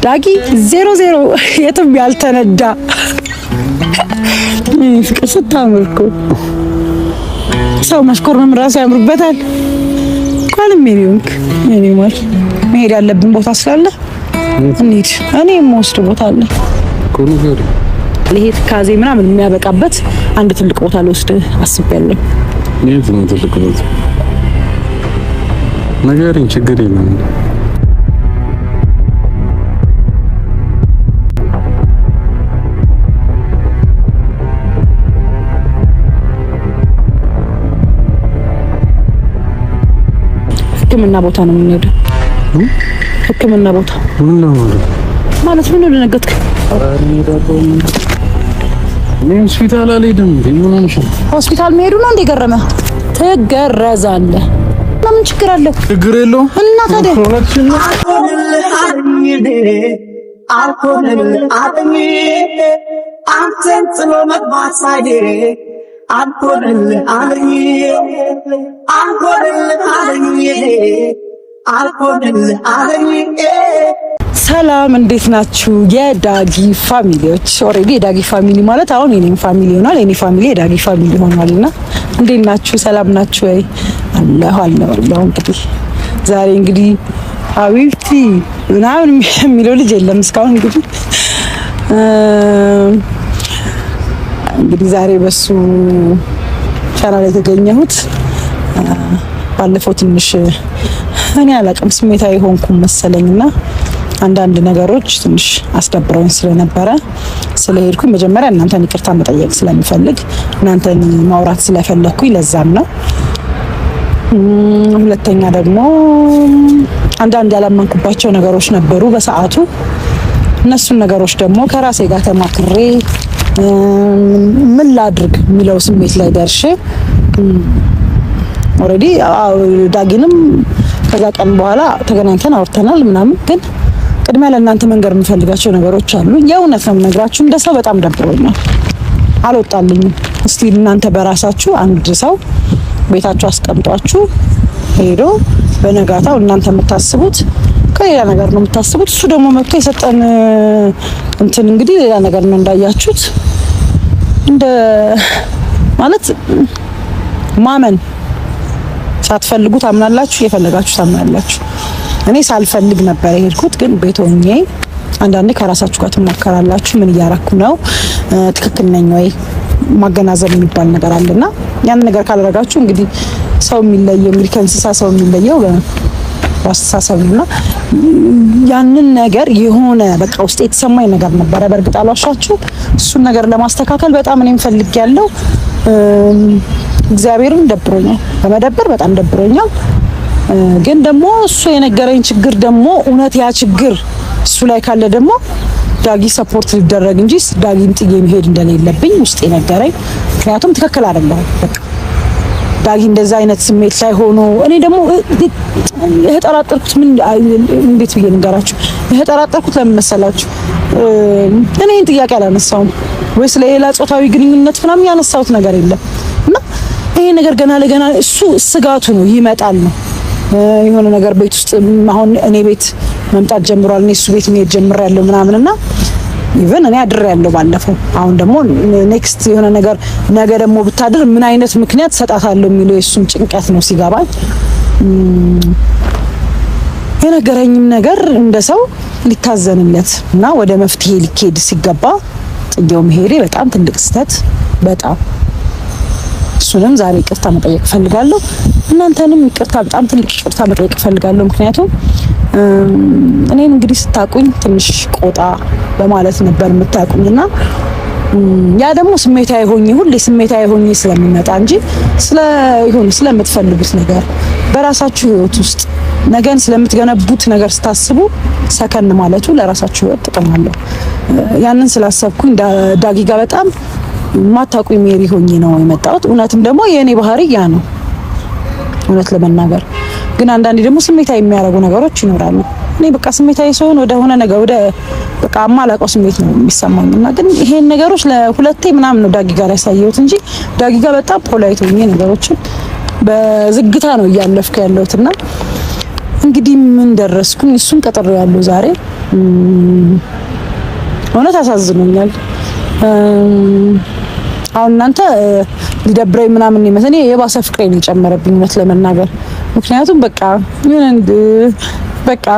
ዳጊ 00 የትም ያልተነዳ ፍቅር ስታምርኩ ሰው መስኮርም ራስ ያምርበታል። እንኳንም ሜሪዮንክ እኔ ማለት መሄድ ያለብን ቦታ ስላለ እንሂድ። እኔ የምወስድ ቦታ አለ ኮሪዶር ለሄት ካዜ ምናምን የሚያበቃበት አንድ ትልቅ ቦታ ልወስድ አስቤያለሁ። የት ነው ትልቅ ቦታ? ነገርኝ፣ ችግር የለም። ሕክምና ቦታ ነው የምንሄደው። ሕክምና ቦታ ምን ነው ማለት ምን ነው ደነገጥክ? ሆስፒታል አልሄድም። ምን ሆነሽ? ሆስፒታል መሄዱ ነው እንደ ገረመ? ትገረዛለህ። ምን ችግር አለ? ችግር የለውም። እና ታዲያ አንተን ጥሎ መግባት ሳይዴ ሰላም እንዴት ናችሁ የዳጊ ፋሚሊዎች? ኦሬዲ የዳጊ ፋሚሊ ማለት አሁን የኔም ፋሚሊ ሆኗል። የኔ ፋሚሊ የዳጊ ፋሚሊ ሆኗልና እንዴት ናችሁ? ሰላም ናችሁ ወይ? አላህ እንግዲህ ዛሬ እንግዲህ ሀቢብቲ ምናምን የሚለው ልጅ የለም እስካሁን። እንግዲህ ዛሬ በሱ ቻናል የተገኘሁት ባለፈው ትንሽ እኔ አላቅም ስሜታዊ ሆንኩ መሰለኝና አንዳንድ ነገሮች ትንሽ አስደብረውኝ ስለነበረ ስለሄድኩኝ መጀመሪያ እናንተን ይቅርታ መጠየቅ ስለምፈልግ እናንተን ማውራት ስለፈለኩኝ ለዛም ነው። ሁለተኛ ደግሞ አንዳንድ ያላመንኩባቸው ነገሮች ነበሩ በሰዓቱ። እነሱን ነገሮች ደግሞ ከራሴ ጋር ተማክሬ ምን ላድርግ የሚለው ስሜት ላይ ደርሼ ኦሬዲ ዳጊንም ከዛ ቀን በኋላ ተገናኝተን አውርተናል ምናምን። ግን ቅድሚያ ለእናንተ መንገር የምፈልጋቸው ነገሮች አሉ። የእውነት ነው የምነግራችሁ። እንደ ሰው በጣም ደብሮኛል፣ አልወጣልኝም። እስቲ እናንተ በራሳችሁ አንድ ሰው ቤታችሁ አስቀምጧችሁ ሄዶ በነጋታው እናንተ የምታስቡት ከሌላ ነገር ነው የምታስቡት። እሱ ደግሞ መጥቶ የሰጠን እንትን እንግዲህ ሌላ ነገር ነው እንዳያችሁት። እንደ ማለት ማመን ሳትፈልጉ ታምናላችሁ፣ የፈለጋችሁ ታምናላችሁ። እኔ ሳልፈልግ ነበር የሄድኩት፣ ግን ቤት ሆኜ አንዳንዴ ከራሳችሁ ጋር ትማከራላችሁ። ምን እያረኩ ነው? ትክክል ነኝ ወይ? ማገናዘብ የሚባል ነገር አለና ያን ነገር ካላረጋችሁ እንግዲህ ሰው የሚለየው እንግዲህ ከእንስሳ ሰው የሚለየው በአስተሳሰብ ነውና ያንን ነገር የሆነ በቃ ውስጥ የተሰማኝ ነገር ነበረ። በእርግጥ አልዋሻችሁ። እሱን ነገር ለማስተካከል በጣም እኔም ፈልጌያለሁ። እግዚአብሔርን ደብሮኛል፣ በመደበር በጣም ደብሮኛል። ግን ደግሞ እሱ የነገረኝ ችግር ደግሞ እውነት ያ ችግር እሱ ላይ ካለ ደግሞ ዳጊ ሰፖርት ሊደረግ እንጂ ዳጊን ጥዬ መሄድ እንደሌለብኝ ውስጥ የነገረኝ። ምክንያቱም ትክክል አይደለም በቃ ዳጊ እንደዛ አይነት ስሜት ላይ ሆኖ እኔ ደግሞ የተጠራጠርኩት ምን እንዴት ብዬ ልንገራችሁ? የተጠራጠርኩት ለምን መሰላችሁ? እኔ ጥያቄ አላነሳውም ወይስ ለሌላ ጾታዊ ግንኙነት ምናምን ያነሳሁት ነገር የለም። እና ይሄ ነገር ገና ለገና እሱ ስጋቱ ነው ይመጣል ነው የሆነ ነገር ቤት ውስጥ አሁን እኔ ቤት መምጣት ጀምሯል። እኔ እሱ ቤት መሄድ ጀምሬያለሁ ምናምንና ኢቭን እኔ አድሬያለሁ ባለፈው። አሁን ደግሞ ኔክስት የሆነ ነገር ነገ ደግሞ ብታድር ምን አይነት ምክንያት ሰጣታለሁ የሚለው የሱን ጭንቀት ነው ሲገባኝ። የነገረኝም ነገር እንደ ሰው ሊታዘንለት እና ወደ መፍትሄ ሊኬድ ሲገባ ጥዬው መሄዴ በጣም ትልቅ ስህተት በጣም እሱንም ዛሬ ይቅርታ መጠየቅ ፈልጋለሁ። እናንተንም ይቅርታ በጣም ትልቅ ይቅርታ መጠየቅ ፈልጋለሁ። ምክንያቱም እኔን እንግዲህ ስታቁኝ ትንሽ ቆጣ በማለት ነበር የምታቁኝና ያ ደግሞ ስሜታዊ ሆኜ ሁሌ ስሜታዊ ሆኜ ስለሚመጣ እንጂ ስለምትፈልጉት ነገር በራሳችሁ ህይወት ውስጥ ነገን ስለምትገነቡት ነገር ስታስቡ ሰከን ማለቱ ለራሳችሁ ህይወት ጥቅም አለው። ያንን ስላሰብኩኝ ዳጊ ጋር በጣም ማታቁኝ ሜሪ ሆኜ ነው የመጣሁት። እውነትም ደግሞ የኔ ባህሪ ያ ነው እውነት ለመናገር። ግን አንዳንዴ ደግሞ ስሜታዊ የሚያረጉ ነገሮች ይኖራሉ። እኔ በቃ ስሜታዊ ሰውን ወደ ሆነ ነገር ወደ በቃ አማላቀው ስሜት ነው የሚሰማኝና ግን ይሄን ነገሮች ለሁለቴ ምናምን ነው ዳጊ ጋር ያሳየሁት እንጂ ዳጊ ጋር በጣም ፖላይት ሆኜ ነገሮችን በዝግታ ነው እያለፍኩ ያለሁትና እንግዲህ ምን ደረስኩኝ? እሱን ቀጥሬ ያለው ዛሬ እውነት አሳዝኖኛል። አሁን እናንተ ሊደብረኝ ምናምን ይመስለኝ የባሰ ፍቅሬን የጨመረብኝ እውነት ለመናገር ምክንያቱም በቃ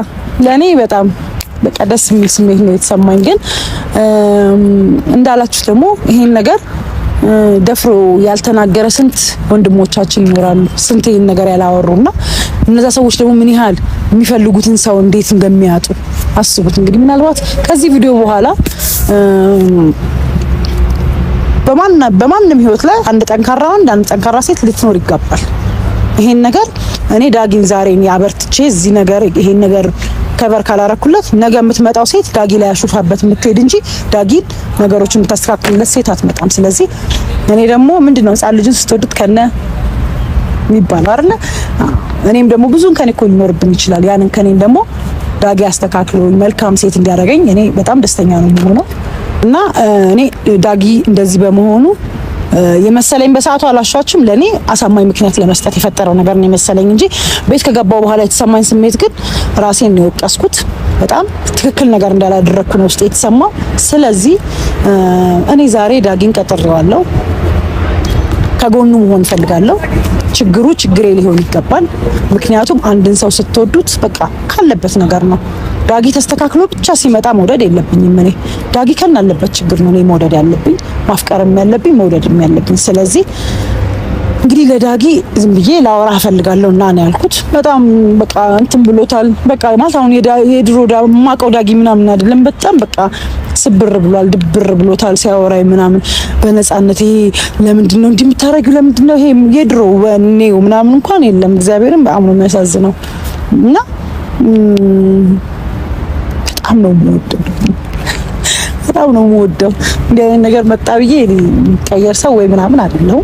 ለኔ በጣም በቃ ደስ የሚል ስሜት ነው የተሰማኝ። ግን እንዳላችሁ ደግሞ ይሄን ነገር ደፍሮ ያልተናገረ ስንት ወንድሞቻችን ይኖራሉ፣ ስንት ይሄን ነገር ያላወሩና እነዛ ሰዎች ደግሞ ምን ያህል የሚፈልጉትን ሰው እንዴት እንደሚያጡ አስቡት። እንግዲህ ምናልባት ከዚህ ቪዲዮ በኋላ በማንም ህይወት ላይ አንድ ጠንካራ ወንድ አንድ ጠንካራ ሴት ልትኖር ይገባል። ይሄን ነገር እኔ ዳጊን ዛሬ ያበርትቼ እዚህ ነገር ይሄን ነገር ከበር ካላረኩለት ነገ የምትመጣው ሴት ዳጊ ላይ ያሹፋበት የምትሄድ እንጂ ዳጊን ነገሮችን የምታስተካክልለት ሴት አትመጣም። ስለዚህ እኔ ደግሞ ምንድነው ህፃን ልጅን ስትወዱት ከነ የሚባለው አይደለ? እኔም ደግሞ ብዙን ከኔ እኮ ሊኖርብን ይችላል። ያንን ከኔን ደግሞ ዳጊ አስተካክሎ መልካም ሴት እንዲያደርገኝ እኔ በጣም ደስተኛ ነው የሚሆነው እና እኔ ዳጊ እንደዚህ በመሆኑ የመሰለኝ በሰዓቱ አላሻችሁም ለኔ አሳማኝ ምክንያት ለመስጠት የፈጠረው ነገር ነው የመሰለኝ እንጂ ቤት ከገባው በኋላ የተሰማኝ ስሜት ግን ራሴን ነው የወቀስኩት። በጣም ትክክል ነገር እንዳላደረኩ ነው ውስጥ የተሰማው። ስለዚህ እኔ ዛሬ ዳጊን ቀጥሬዋለሁ፣ ከጎኑ መሆን ፈልጋለሁ። ችግሩ ችግሬ ሊሆን ይገባል። ምክንያቱም አንድን ሰው ስትወዱት በቃ ካለበት ነገር ነው። ዳጊ ተስተካክሎ ብቻ ሲመጣ መውደድ የለብኝም። እኔ ዳጊ ከናለበት ችግር ነው እኔ መውደድ ያለብኝ፣ ማፍቀርም ያለብኝ፣ መውደድም ያለብኝ። ስለዚህ እንግዲህ ለዳጊ ዝም ብዬ ላወራ ፈልጋለሁ እና ነው ያልኩት። በጣም በቃ እንትን ብሎታል። በቃ ማለት አሁን የድሮ ማቀው ዳጊ ምናምን አይደለም። በጣም በቃ ስብር ብሏል፣ ድብር ብሎታል ሲያወራኝ ምናምን በነፃነት። ይሄ ለምንድን ነው እንዲህ የምታረጊው? ለምንድን ነው ይሄ የድሮ ወኔው ምናምን እንኳን የለም። እግዚአብሔርን በጣም ነው የሚያሳዝነው እና በጣም ነው የምወደው፣ በጣም ነው የምወደው። እንዲህ አይነት ነገር መጣ ብዬ ቀየር ሰው ወይ ምናምን አይደለም።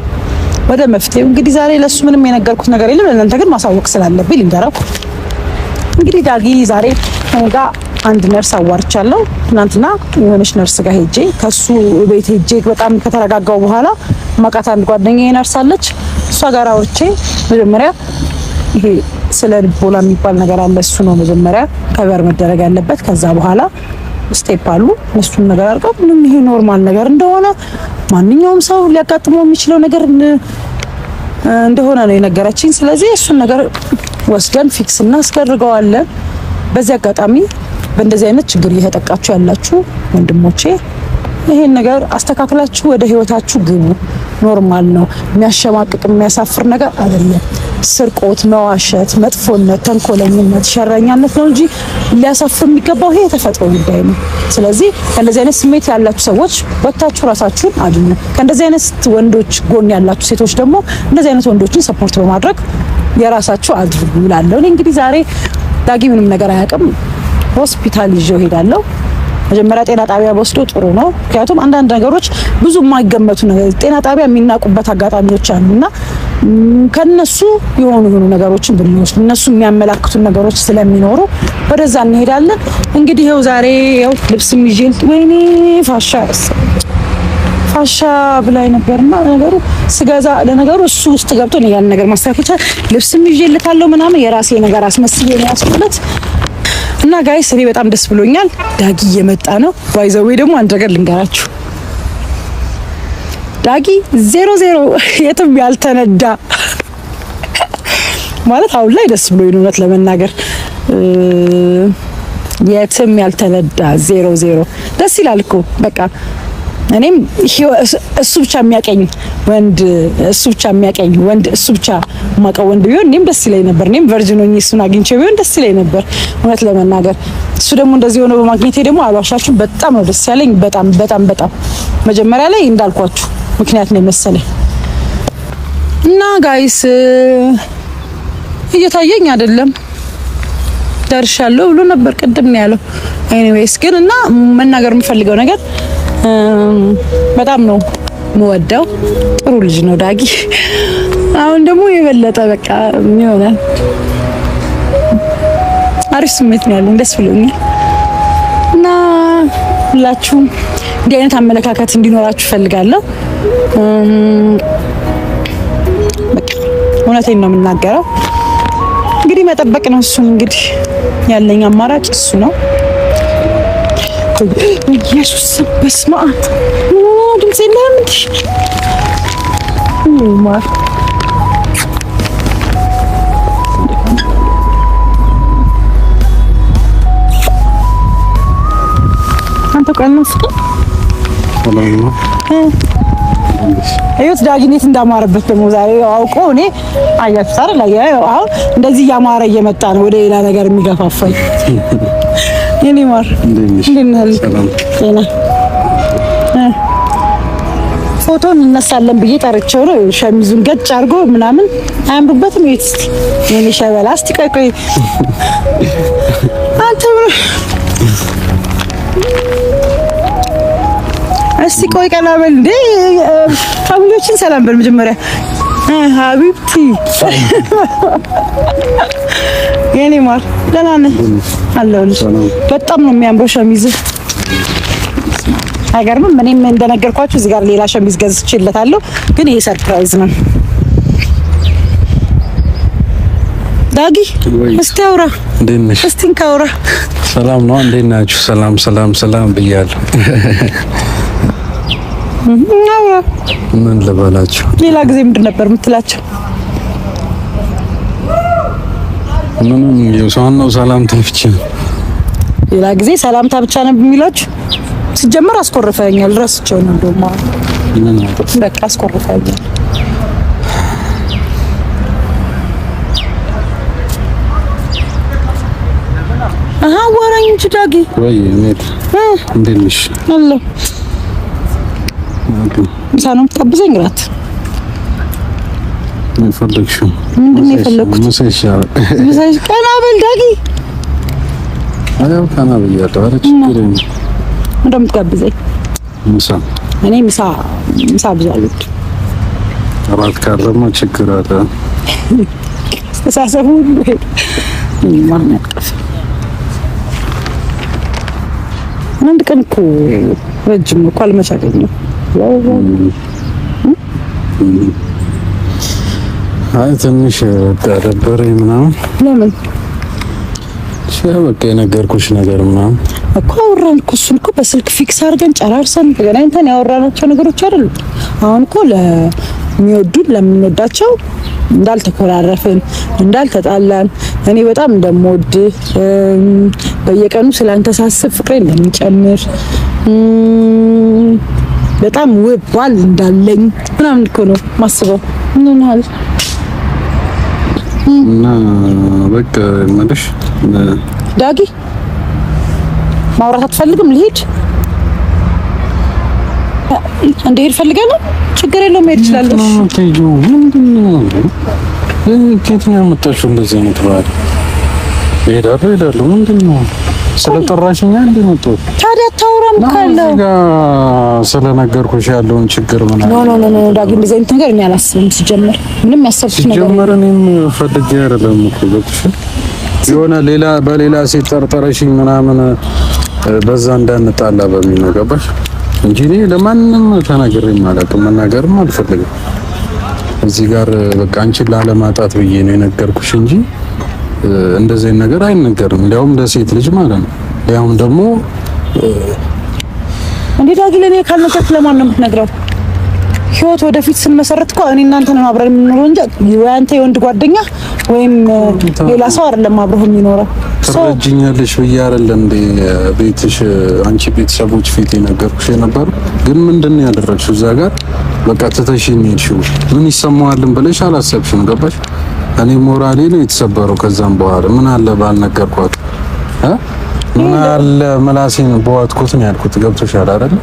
ወደ መፍትሄው እንግዲህ ዛሬ ለሱ ምንም የነገርኩት ነገር የለም። ለእናንተ ግን ማሳወቅ ስላለብኝ ልንገረው። እንግዲህ ዳጊ ዛሬ ጋር አንድ ነርስ አዋርቻለሁ። ትናንትና የሆነች ነርስ ጋር ሄጄ ከሱ ቤት ሄጄ በጣም ከተረጋጋው በኋላ ማቃት አንድ ጓደኛዬ ነርስ አለች። እሷ ጋር አውርቼ መጀመሪያ ይሄ ስለ ልቦና የሚባል ነገር አለ። እሱ ነው መጀመሪያ ከበር መደረግ ያለበት። ከዛ በኋላ ስቴፕ አሉ። እሱን ነገር አድርገው ምንም ይሄ ኖርማል ነገር እንደሆነ ማንኛውም ሰው ሊያጋጥመው የሚችለው ነገር እንደሆነ ነው የነገረችኝ። ስለዚህ እሱን ነገር ወስደን ፊክስ እናስደርገዋለን። በዚህ አጋጣሚ በእንደዚህ አይነት ችግር እየተጠቃችሁ ያላችሁ ወንድሞቼ ይሄን ነገር አስተካክላችሁ ወደ ህይወታችሁ ግቡ። ኖርማል ነው። የሚያሸማቅቅ የሚያሳፍር ነገር አይደለም። ስርቆት፣ መዋሸት፣ መጥፎነት፣ ተንኮለኝነት፣ ሸረኛነት ነው እንጂ ሊያሳፍር የሚገባው ይሄ የተፈጥሮ ጉዳይ ነው። ስለዚህ ከእንደዚህ አይነት ስሜት ያላችሁ ሰዎች ወጥታችሁ ራሳችሁን አድኑ። ከእንደዚህ አይነት ወንዶች ጎን ያላችሁ ሴቶች ደግሞ እንደዚህ አይነት ወንዶችን ሰፖርት በማድረግ የራሳችሁ አድርጉ እላለሁ። እኔ እንግዲህ ዛሬ ዳጊ ምንም ነገር አያውቅም፣ ሆስፒታል ይዤው ሄዳለሁ። መጀመሪያ ጤና ጣቢያ ወስዶ ጥሩ ነው። ምክንያቱም አንዳንድ ነገሮች ብዙ የማይገመቱ ነገር ጤና ጣቢያ የሚናቁበት አጋጣሚዎች አሉና ከነሱ የሆኑ ነገሮችን ብንወስድ እነሱ የሚያመላክቱን ነገሮች ስለሚኖሩ ወደዛ እንሄዳለን። እንግዲህ ይኸው ዛሬ ይኸው ልብስም ይዤ ወይኔ ፋሻ ብላይ ነበርና ነገሩ ስገዛ ለነገሩ እሱ ውስጥ ገብቶ ነው ያን ነገር ማስተካከል ልብስም ይዤልታለሁ ምናምን የራሴ ነገር አስመስዬ ነው ያስኩለት። እና ጋይስ እኔ በጣም ደስ ብሎኛል። ዳጊ እየመጣ ነው። ባይዘው ደግሞ አንድ ነገር ልንገራችሁ። ዳጊ 00 የትም ያልተነዳ ማለት አሁን ላይ ደስ ብሎኝ እውነት ለመናገር የትም ያልተነዳ 00 ደስ ይላል እኮ በቃ እኔም እሱ ብቻ የሚያቀኝ ወንድ እሱ ብቻ ማቀው ወንድ ቢሆን እኔም ደስ ይለኝ ነበር። እኔም ቨርጂን ሆኜ እሱን አግኝቼ ቢሆን ደስ ይለኝ ነበር እውነት ለመናገር። እሱ ደግሞ እንደዚህ ሆኖ በማግኘቴ ደግሞ አልዋሻችሁም በጣም ነው ደስ ያለኝ። በጣም መጀመሪያ ላይ እንዳልኳችሁ ምክንያት ነው መሰለኝ። እና ጋይስ እየታየኝ አይደለም ደርሻለሁ ብሎ ነበር ቅድም ነው ያለው። ኤኒዌይስ ግን እና መናገር የምፈልገው ነገር በጣም ነው የምወደው። ጥሩ ልጅ ነው ዳጊ። አሁን ደግሞ የበለጠ በቃ ይሆናል አሪፍ ስሜት ነው ያለኝ፣ ደስ ብሎኛል። እና ሁላችሁም እንዲህ አይነት አመለካከት እንዲኖራችሁ ፈልጋለሁ። በቃ እውነቴን ነው የምናገረው። እንግዲህ መጠበቅ ነው እሱን። እንግዲህ ያለኝ አማራጭ እሱ ነው። ኢየሱስ በስመ አብ ድምጼ ለምንሽ ማር አንተ ቀንስ እዩት ዳግኔት እንዳማረበት ደግሞ ዛሬ አውቆ እኔ አያችሁ አይደል? አሁን እንደዚህ እያማረ እየመጣ ነው ወደ ሌላ ነገር የሚገፋፋኝ። የኔ ማር ፎቶ እንነሳለን ብዬ ጠርቼው ነው። ሸሚዙን ገጭ አድርጎ ምናምን አያምሩበትም። እዩት እስቲ የኔ ሸበላ። እስቲ ቆይ አንተ እስቲ ቆይ ቀና በል እንዴ! ፋሚሊዎችን ሰላም በል መጀመሪያ። ሀቢብቲ የኔ ማር ደህና ነህ? አለሁልሽ። በጣም ነው የሚያምረው ሸሚዝ። አይገርምም? እኔም እንደነገርኳችሁ እዚህ ጋር ሌላ ሸሚዝ ገዝቼለታለሁ፣ ግን ይሄ ሰርፕራይዝ ነው። ዳጊ እስቲ አውራ። እንዴት ነሽ? እስቲ እንካውራ። ሰላም ነው? እንዴት ናችሁ? ሰላም ብያለሁ። ምን ልበላችሁ? ሌላ ጊዜ ምንድን ነበር የምትላቸው? ምንም የሰውነው ሰላምታ ብቻ። ሌላ ጊዜ ሰላምታ ብቻ ነው የሚሏችሁ? ሲጀመር አስቆርፈኛል። ረስቸው ነው እንደውም በቃ አስቆርፈኛል። አዋራኝ እንጂ ዳጊ። ወይ ሜት እንዴት ነሽ? አለ ምሳ ነው የምትጋብዘኝ? እራት ምን ፈለግሽው? ምንድን ነው የፈለኩት? ምሳሽ ቀና በል ዳጊ። አያው ቀና ብያለሁ። ኧረ ችግር የለም። እንደምትጋብዘኝ ምሳ? እኔ ምሳ ብዙ አልወድም። እራት ካለማ ችግር አለ። ተሳሰቡ ማን ያቀፍ አንድ ቀን እኮ ረጅም እኮ አልመቻለኝም። አይ ትንሽ ደበረኝ ምናምን። ለምን? በቃ የነገርኩሽ ነገር ምናምን እኮ አወራን እኮ እሱን እኮ በስልክ ፊክስ አድርገን ጨራርሰን ተገናኝተን ያወራናቸው ነገሮች አይደሉ? አሁን እኮ ለሚወዱን ለምንወዳቸው እንዳልተኮራረፍን እንዳልተጣላን እኔ በጣም እንደምወድ በየቀኑ ስላንተ ሳስብ ፍቅሬ እንደሚጨምር በጣም ውብ ባል እንዳለኝ ምናምን እኮ ነው ማስበው። ምን ማለት እና በቃ ማለት ዳጊ ማውራት አትፈልግም? ልሂድ እንዴት ፈልገና ችግር የለውም መሄድ እችላለሁ። ምንድነው ከየት ነው ያመጣሽው እንደዚህ አይነት ባህል? እሄዳለሁ ምንድነው? ስለጠራሽኛ እንደመጣሁ ታዲያ ታውራም ካለው ስለነገርኩሽ ያለውን ችግር ምናምን ኖ ዳጊ እንደዚህ አይነት ነገር እኔ አላስብም። ሲጀመር ምንም ያሰብኩት ነገር ሲጀመር እኔም ፈልጌ አይደለም እኮ ገብቶሽ የሆነ ሌላ በሌላ ሴት ጠርጠረሽኝ ምናምን በዛ እንዳንጣላ በሚል ነው ገባሽ እንጂ እኔ ለማንም ተናግሬም አላውቅም፣ መናገርም አልፈልግም። እዚህ ጋር በቃ አንቺን ላለማጣት ብዬ ነው የነገርኩሽ እንጂ እንደዚህ ነገር አይነገርም። እንዲያውም ለሴት ልጅ ማለት ነው። ያውም ደግሞ እንዴ ዳጊ ለኔ ካልነገርክ ለማን ነው የምትነግረው? ህይወት ወደፊት ስንመሰረት እኮ እኔ እናንተ ነን አብረን የምንኖረው እንጂ አንተ የወንድ ጓደኛ ወይም ሌላ ሰው አይደለም አብረው የሚኖረው። ትረጅኛለሽ ብዬ አይደል እንዴ ቤትሽ አንቺ ቤተሰቦች ፊት የነገርኩሽ የነበር ግን ምንድነው ያደረግሽው? እዛ ጋር በቃ ትተሽኝ ሄድሽው። ምን ይሰማዋልን ብለሽ አላሰብሽም? ገባሽ? እኔ ሞራሌ ነው የተሰበረው። ከዛም በኋላ ምን አለ ባልነገርኳት ምን አለ ምላሴን በዋትኩት ነው ያልኩት። ገብቶሻል አይደል?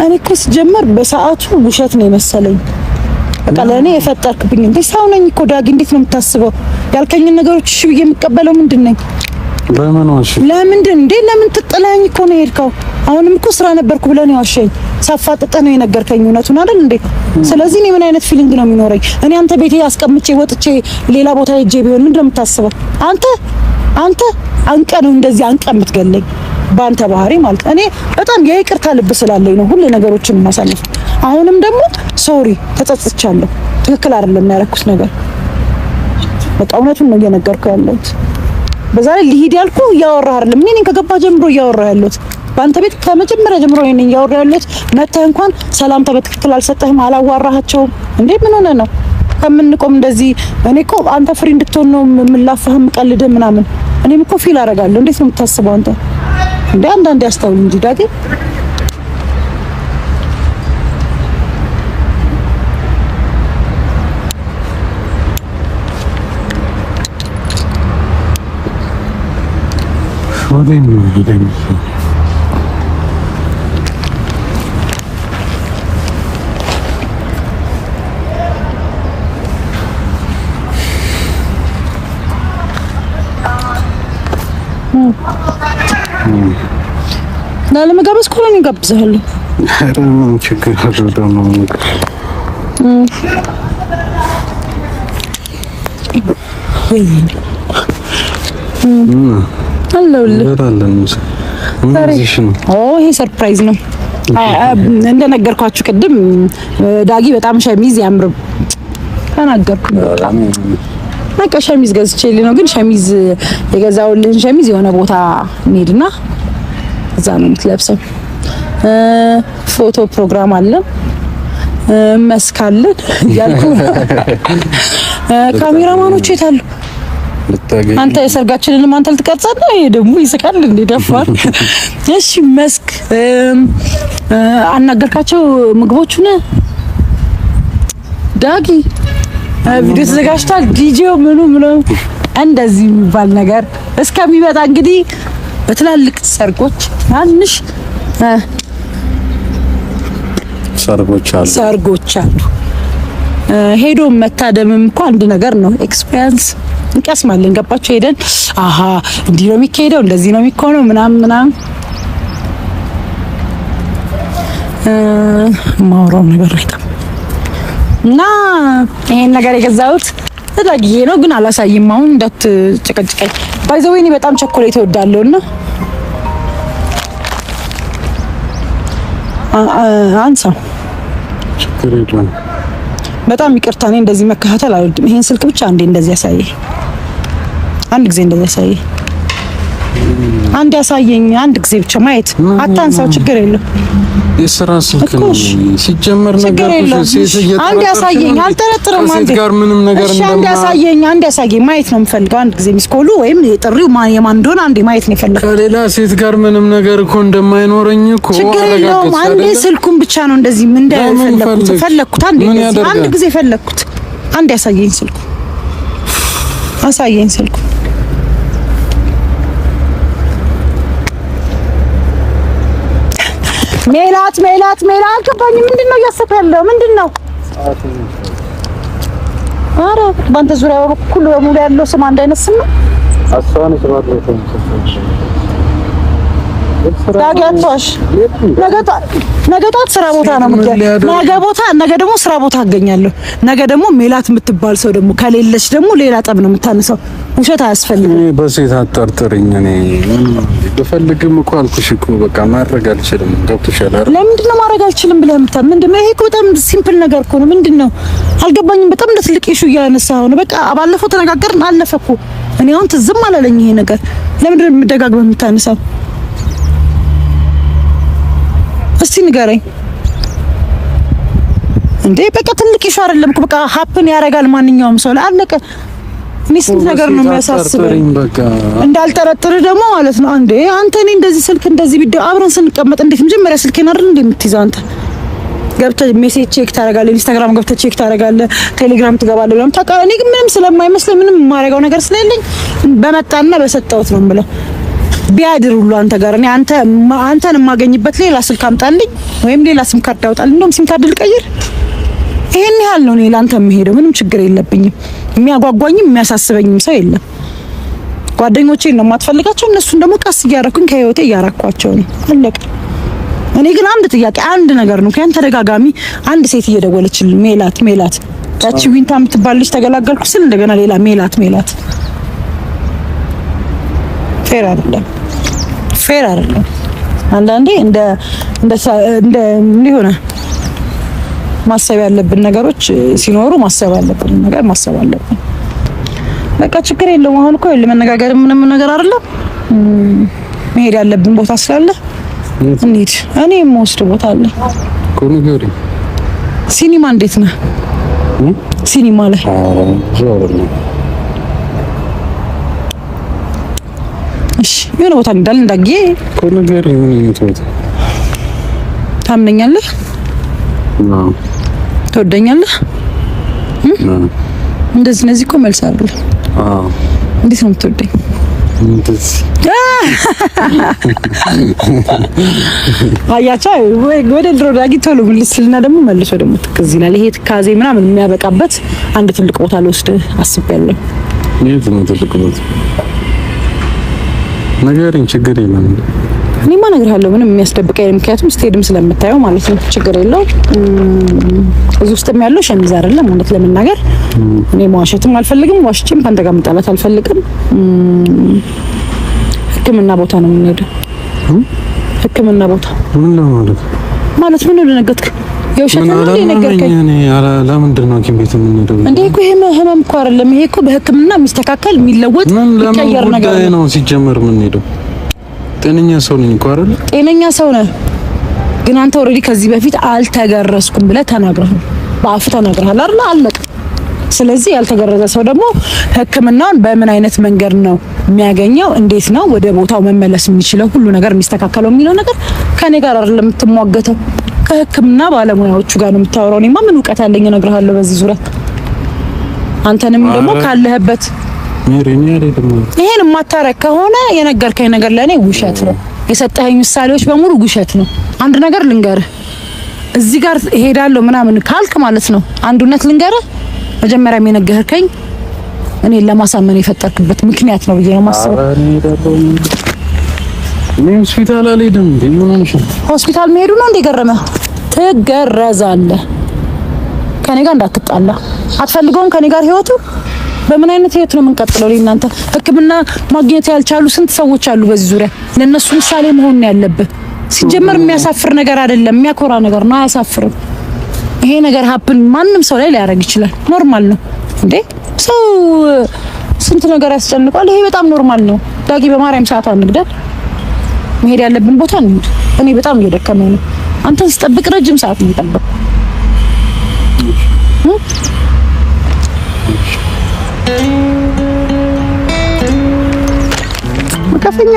እኔ እኮ ሲጀመር በሰዓቱ ውሸት ነው የመሰለኝ። በቃ ለኔ የፈጠርክብኝ እንዴ ሰው ነኝ እኮ ዳጊ። እንዴት ነው የምታስበው? ያልከኝን ነገሮች እሺ ብዬ የምቀበለው ምንድን ነኝ? ለምን ዋሽ? ለምን ትጥላኝ እኮ ነው የሄድከው? አሁንም እኮ ስራ ነበርኩ ብለህ ነው ያሸኝ። ሳፋጥጠ ነው የነገርከኝ እውነቱን አይደል እንዴ? ስለዚህ እኔ ምን አይነት ፊሊንግ ነው የሚኖረኝ? እኔ አንተ ቤቴ አስቀምጬ ወጥቼ ሌላ ቦታ ሄጄ ቢሆን ምንድን ነው የምታስበው? አንተ አንቀ ነው እንደዚህ አንቀ የምትገለኝ በአንተ ባህሪ ማለት። እኔ በጣም የይቅርታ ልብ ስላለኝ ነው ሁሉ ነገሮችን ማሳለፍ። አሁንም ደግሞ ሶሪ ተጸጽቻለሁ። ትክክል አይደለም ያደረኩት ነገር። በቃ እውነቱን ነው እየነገርኩ ያለሁት። በዛ ላይ ልሂድ ያልኩ እያወራህ አይደለም። እኔ ከገባ ጀምሮ እያወራህ ያለሁት በአንተ ቤት ከመጀመሪያ ጀምሮ እኔ ነኝ ያወራሁ ያለሁት። መተህ እንኳን ሰላምታ በትክክል አልሰጠህም፣ አላዋራሃቸውም። እንዴ ምን ሆነ ነው ከምንቆም እንደዚህ? እኔ እኮ አንተ ፍሪ እንድትሆን ነው የምላፋህም ቀልድህ ምናምን። እኔም እኮ ፊል አደርጋለሁ። እንዴት ነው የምታስበው አንተ? እንዴ አንዳንዴ አስተውል እንጂ ዳጊ። ለመጋበዝ እኮ ነው እጋብዝሃለሁ። ኧረ ምን ችግር አለው ደግሞ ይሄ ሰርፕራይዝ ነው። እንደነገርኳችሁ ቅድም ዳጊ በጣም ሸሚዝ ያምር ተናገርኩ። በቃ ሸሚዝ ገዝቼልኝ ነው። ግን ሸሚዝ የገዛውልን ሸሚዝ የሆነ ቦታ እንሂድና እዛ ነው የምትለብሰው። ፎቶ ፕሮግራም አለ መስካለን እያልኩ ካሜራማኖች የት አሉ? አንተ የሰርጋችንን አንተ ልትቀርጻለህ? ይሄ ደግሞ ይስቃል እንዴ ደፋር። እሺ መስክ አናገርካቸው ምግቦቹን? ዳጊ ቪዲዮ ተዘጋጅቷል። ዲጄው ምኑ እንደዚህ የሚባል ነገር እስከሚመጣ እንግዲህ በትላልቅ ሰርጎች ትናንሽ ሰርጎች አሉ። ሄዶ መታደምም እኮ አንድ ነገር ነው። ኤክስፒሪየንስ እንቀስማለን። ገባችሁ? ሄደን አሃ እንዲህ ነው የሚካሄደው፣ እንደዚህ ነው የሚሆነው ምናምን ማውራው ነገር አይደለም። እና ይሄን ነገር የገዛሁት ተዳጊዬ ነው፣ ግን አላሳይም። አሁን እንዳትጨቀጭቀኝ። ባይ ዘ ወይ እኔ በጣም ቸኮሌት እወዳለሁና አንሳው ችግር የለም። በጣም ይቅርታ፣ እኔ እንደዚህ መከታተል አልወድም። ይሄን ስልክ ብቻ አንዴ እንደዚህ ያሳየኝ፣ አንድ ጊዜ እንደዚህ ያሳየኝ፣ አንድ ያሳየኝ፣ አንድ ጊዜ ብቻ ማየት። አታንሳው፣ ችግር የለም። የስራ ስልክ ነው ሲጀመር ነገር አንድ ያሳየኝ፣ አልጠረጥርም። አንድ ጋር ምንም ነገር እንደማ አንድ ያሳየኝ ማየት ነው የምፈልገው። አንድ ጊዜ ሚስኮሉ ወይም የጥሪው የማን እንደሆነ አንዴ ማየት ነው የፈለገው። ከሌላ ሴት ጋር ምንም ነገር እኮ እንደማይኖረኝ እኮ አረጋግጥ። አንዴ ስልኩን ብቻ ነው እንደዚህ ምን እንደፈለኩት አንድ ጊዜ ፈለኩት። አንድ ያሳየኝ ስልኩ፣ አሳየኝ ስልኩ። ሜላት አልገባኝም። ምንድነው እያሰብክ ያለው? ምንድነው? ኧረ በአንተ ዙሪያ ሁሉ በሙሉ ያለው ስም አንድ አይነት ስም ነው። ዳጊ አትዋሽ። ነገ ጠዋት ስራ ቦታ ነው የምትገኘው። ነገ ደግሞ ስራ ቦታ አገኛለሁ። ነገ ደግሞ ሜላት የምትባል ሰው ደግሞ ከሌለች ደግሞ ሌላ ጠብ ነው የምታነሳው። ውሸት አያስፈልግም። እኔ በሴት አጠርጥርኝ። እኔ በፈልግም እኮ አልኩሽ እኮ በቃ ማድረግ አልችልም። ገብቶሻል አይደል? ለምንድን ነው ማድረግ አልችልም ብለህ ምንድነው? ይሄ እኮ በጣም ሲምፕል ነገር እኮ ነው። ምንድነው? አልገባኝም። በጣም እንደ ትልቅ ኢሹ እያነሳኸው ነው። በቃ ባለፈው ተነጋገርን፣ አለፈ እኮ። እኔ አሁን ትዝም አላለኝ ይሄ ነገር። ለምንድን ነው የምደጋግመህ የምታነሳው? እስቲ ንገረኝ እንዴ። በቃ ትልቅ ኢሹ አይደለም እኮ። በቃ ሀፕን ያደርጋል ማንኛውም ሰው ላይ አለቀ። እኔ ስንት ነገር ነው የሚያሳስበኝ። እንዳልጠረጥር ደግሞ ማለት ነው። አንዴ አንተ እኔ እንደዚህ ስልክ እንደዚህ ቢደው አብረን ስንቀመጥ እንዴት መጀመሪያ ስልኬን አይደል እንዴ የምትይዘው አንተ? ገብተህ ሜሴጅ ቼክ ታደርጋለህ፣ ኢንስታግራም ገብተህ ቼክ ታደርጋለህ፣ ቴሌግራም ትገባለህ ብለህ ታውቃለህ። እኔ ግን ምንም ስለማይመስለኝ ምንም የማደርገው ነገር ስለሌለኝ በመጣና በሰጠሁት ነው የምለው። ቢያድር ሁሉ አንተ ጋር እኔ አንተን የማገኝበት ሌላ ስልክ አምጣልኝ ወይም ሌላ ሲም ካርድ አውጣልኝ። እንደውም ሲም ካርድ ልቀይር። ይሄን ያህል ነው እኔ ላንተ የምሄደው። ምንም ችግር የለብኝም። የሚያጓጓኝም የሚያሳስበኝም ሰው የለም። ጓደኞቼን ነው የማትፈልጋቸው፣ እነሱን ደግሞ ቀስ እያረኩኝ ከህይወቴ እያራኳቸው ነው። አለቀ። እኔ ግን አንድ ጥያቄ፣ አንድ ነገር ነው ከያን ተደጋጋሚ አንድ ሴት እየደወለችልኝ ሜላት ያቺ ዊንታ የምትባል ልጅ ተገላገልኩ ስል እንደገና ሌላ ሜላት ፌር አይደለም። አንዳንዴ እንደ ሆነ ማሰብ ያለብን ነገሮች ሲኖሩ ማሰብ ያለብን ነገር ማሰብ አለብን። በቃ ችግር የለውም። አሁን እኮ ለመነጋገር ምንም ነገር አይደለም። መሄድ ያለብን ቦታ ስላለ እንሂድ። እኔ የምወስድ ቦታ አለ እኮ ንገሪኝ። ሲኒማ እንዴት ነህ? ሲኒማ ላይ እሺ፣ የሆነ ቦታ እንዳለ እንዳጌ እኮ ንገሪኝ። ምን ይመጣ? ታምነኛለህ? ትወደኛለህ? እንደዚህ እኮ መልስ አይደለም። እንዴት ነው የምትወደኝ? አያቻው ወደ ድሮ ዳጊ ቶሎ ብልስልና ደግሞ መልሶ ደግሞ ትክዝ ይላል። ይሄ ትካዜ ምናምን የሚያበቃበት አንድ ትልቅ ቦታ ልወስድ አስቤያለሁ። የት ነው ትልቅ ቦታ? ንገሪኝ። ችግር የለም። እኔማ እነግርሃለሁ። ምንም የሚያስደብቀኝ ምክንያቱም ስቴድም ስለምታየው ማለት ነው። ችግር የለው። እዚህ ውስጥም ያለው ሸሚዝ አይደለም ማለት ለመናገር እኔ መዋሸትም አልፈልግም። ዋሽቼም ካንተ ጋር መጣላት አልፈልግም። ሕክምና ቦታ ነው የምንሄደው። ሕክምና ቦታ ምን ለማለት ማለት ምን ለነገርክ? የውሸት ነው ለነገርከኝ። እኔ ለምንድን ነው ሐኪም ቤት የምንሄደው? እንዴ እኮ ይሄ ህመም እኮ አይደለም። ይሄ እኮ በሕክምና የሚስተካከል የሚለወጥ የሚቀየር ነገር ነው። ሲጀመር የምንሄደው ጤነኛ ሰው ነኝ እኮ አይደል? ጤነኛ ሰው ነህ፣ ግን አንተ ኦልሬዲ ከዚህ በፊት አልተገረዝኩም ብለህ ተናግረሃል። በአፍ ተናግረሃል አይደል? አለቀ። ስለዚህ ያልተገረዘ ሰው ደግሞ ሕክምናውን በምን አይነት መንገድ ነው የሚያገኘው? እንዴት ነው ወደ ቦታው መመለስ የሚችለው? ሁሉ ነገር የሚስተካከለው የሚለው ነገር ከኔ ጋር አይደለም የምትሟገተው፣ ከሕክምና ባለሙያዎቹ ጋር ነው የምታወራው። እኔማ ምን እውቀት አለኝ እነግርሃለሁ በዚህ ዙሪያ። አንተንም ደግሞ ካለህበት ይሄን የማታረግ ከሆነ የነገርከኝ ነገር ለኔ ውሸት ነው። የሰጠኸኝ ምሳሌዎች በሙሉ ውሸት ነው። አንድ ነገር ልንገርህ፣ እዚህ ጋር እሄዳለሁ ምናምን ካልክ ማለት ነው አንድ እውነት ልንገርህ፣ መጀመሪያ የነገርከኝ እኔ ለማሳመን የፈጠርክበት ምክንያት ነው ብዬ ነው የማስበው። እኔ ሆስፒታል አልሄድም እንዴ? ምን ሆነሽ ነው? ሆስፒታል መሄዱ ነው እንደ ገረመህ? ትገረዛለህ። ከኔ ጋር እንዳትጣላ አትፈልገውም። ከኔ ጋር ህይወቱ በምን አይነት ህይወት ነው የምንቀጥለው? እናንተ ሕክምና ማግኘት ያልቻሉ ስንት ሰዎች አሉ በዚህ ዙሪያ። ለነሱ ምሳሌ መሆን ያለብህ። ሲጀመር የሚያሳፍር ነገር አይደለም፣ የሚያኮራ ነገር ነው። አያሳፍርም። ይሄ ነገር ሀፕን ማንም ሰው ላይ ሊያደርግ ይችላል። ኖርማል ነው እንዴ? ሰው ስንት ነገር ያስጨንቋል። ይሄ በጣም ኖርማል ነው። ዳጊ በማርያም ሰዓት አንግደል፣ መሄድ ያለብን ቦታ እንሂድ። እኔ በጣም እየደከመኝ ነው። አንተን ስጠብቅ ረጅም ሰዓት ነው የምጠብቀው። መከፈኛ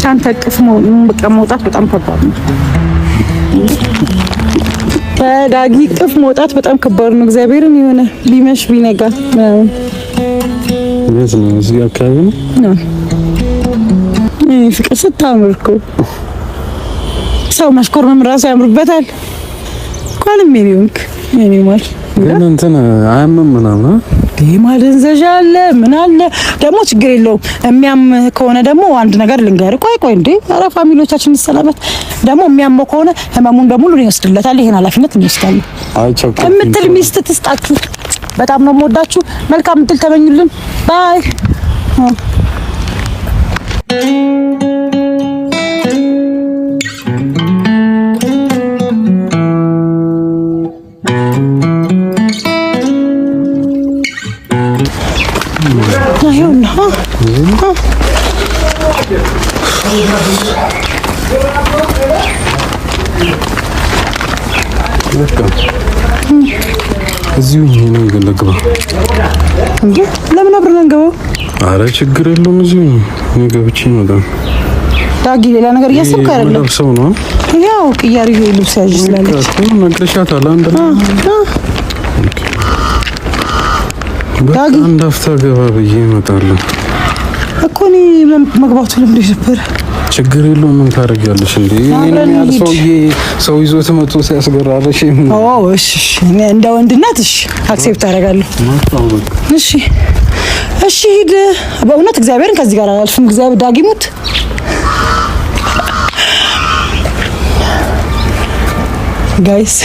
ካንተ እቅፍ መውጣት በጣም ከባድ ነው። ከዳጊ እቅፍ መውጣት በጣም ከባድ ነው። እግዚአብሔርን የሆነ ቢመሽ ቢነጋ ምናምን እዚህ አካባቢ ነው። ፍቅር ስታምር እኮ ሰው ማሽኮርመም ራሱ ያምርበታል። እንኳንም ሜሪውንክ ሜሪማል ግን እንትን አያምም ምናምን ማደንዘዣ አለ ምን አለ ደግሞ ችግር የለውም። የሚያም ከሆነ ደግሞ አንድ ነገር ልንገርህ። ቆይ እንዴ ኧረ ፋሚሊዎቻችን እንሰላበት። ደግሞ የሚያመው ከሆነ ህመሙን በሙሉ ይወስድለታል። ይሄን ኃላፊነት እንወስዳለን። እምትል ሚስት ትስጣችሁ። በጣም ነው የምወዳችሁ። መልካም እድል ተመኙልን። ባይ እዚሁ ነው ገለግባ እንዴ? ለምን አብረን እንገባው? አረ ችግር የለውም። እዚሁ ነው ገብቼ ነው። ዳጊ ሌላ ነገር እያሰብክ አይደለም? ለብሰው ነው ያው ቅያሪ ልብስ ያዥ ስላለች ነግሬሻታለሁ። ዳጊ እንዳፍታ ገባ ብዬ እመጣለሁ እኮ እኔ መግባቱ ልምድ ነበር። ችግር የለውም። ምን ታደርጊያለሽ እንዴ? እኔ ሰው ይዞት መጥቶ ሲያስገራረሽ እሺ፣ እንደ ወንድነት እሺ፣ አክሴፕት አደርጋለሁ። እሺ ሂድ። በእውነት እግዚአብሔርን ከዚህ ጋር አላልፍም። እግዚአብሔር ዳጊ ሙት ጋይስ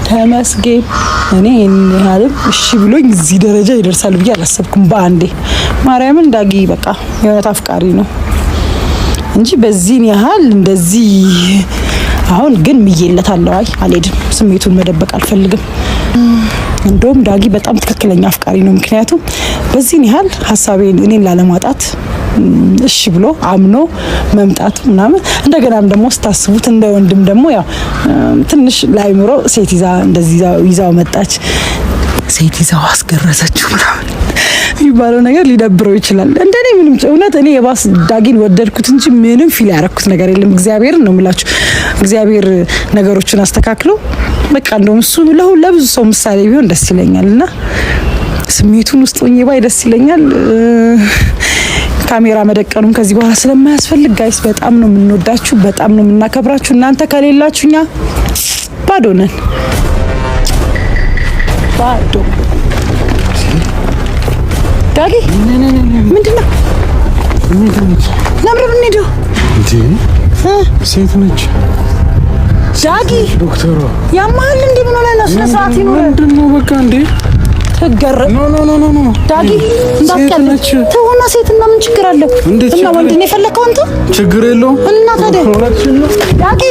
ተመስገን። እኔ ያህልም እሺ ብሎኝ እዚህ ደረጃ ይደርሳል ብዬ አላሰብኩም። በአንዴ ማርያምን ዳጊ በቃ የእውነት አፍቃሪ ነው እንጂ በዚህን ያህል እንደዚህ አሁን ግን ምዬለታለሁ። አይ አልሄድም፣ ስሜቱን መደበቅ አልፈልግም። እንደውም ዳጊ በጣም ትክክለኛ አፍቃሪ ነው። ምክንያቱም በዚህን ያህል ሀሳቤን እኔን ላለማጣት እሺ ብሎ አምኖ መምጣቱ ምናምን እንደገናም ደግሞ ስታስቡት እንደ ወንድም ደግሞ ያው ትንሽ ላይምሮ ሴት ይዛ እንደዚህ ይዛው መጣች፣ ሴት ይዛው አስገረዘችው ምናምን የሚባለው ነገር ሊደብረው ይችላል። እንደኔ ምንም እውነት እኔ የባስ ዳጊን ወደድኩት እንጂ ምንም ፊል ያረኩት ነገር የለም። እግዚአብሔርን ነው የምላችሁ። እግዚአብሔር ነገሮችን አስተካክሎ በቃ እንደውም እሱ ለብዙ ሰው ምሳሌ ቢሆን ደስ ይለኛልና ስሜቱን ውስጥ ሆኜ ባይ ደስ ይለኛል። ካሜራ መደቀኑም ከዚህ በኋላ ስለማያስፈልግ ጋይስ በጣም ነው የምንወዳችሁ፣ በጣም ነው የምናከብራችሁ። እናንተ ከሌላችሁ እኛ ባዶ ነን፣ ባዶ። ዳጊ ምንድነው? ለምን ብንሄደው እንዴ? ሴት ነች ዳጊ። ዶክተሯ ያማል እንዴ? ምን ሆነ ነው? ስነስርዓት ይኖር ምንድነው? በቃ እንዴ ተገረ ኖ ዳጊ እንዳትቀልድ ተውና፣ ሴትና ምን ችግር አለው? እና ወንድ ነው የፈለከው አንተ? ችግር የለውም እና ታዲያ ዳጊ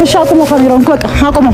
እሺ፣ አቁሞ ካሜራውን በቃ አቁሞ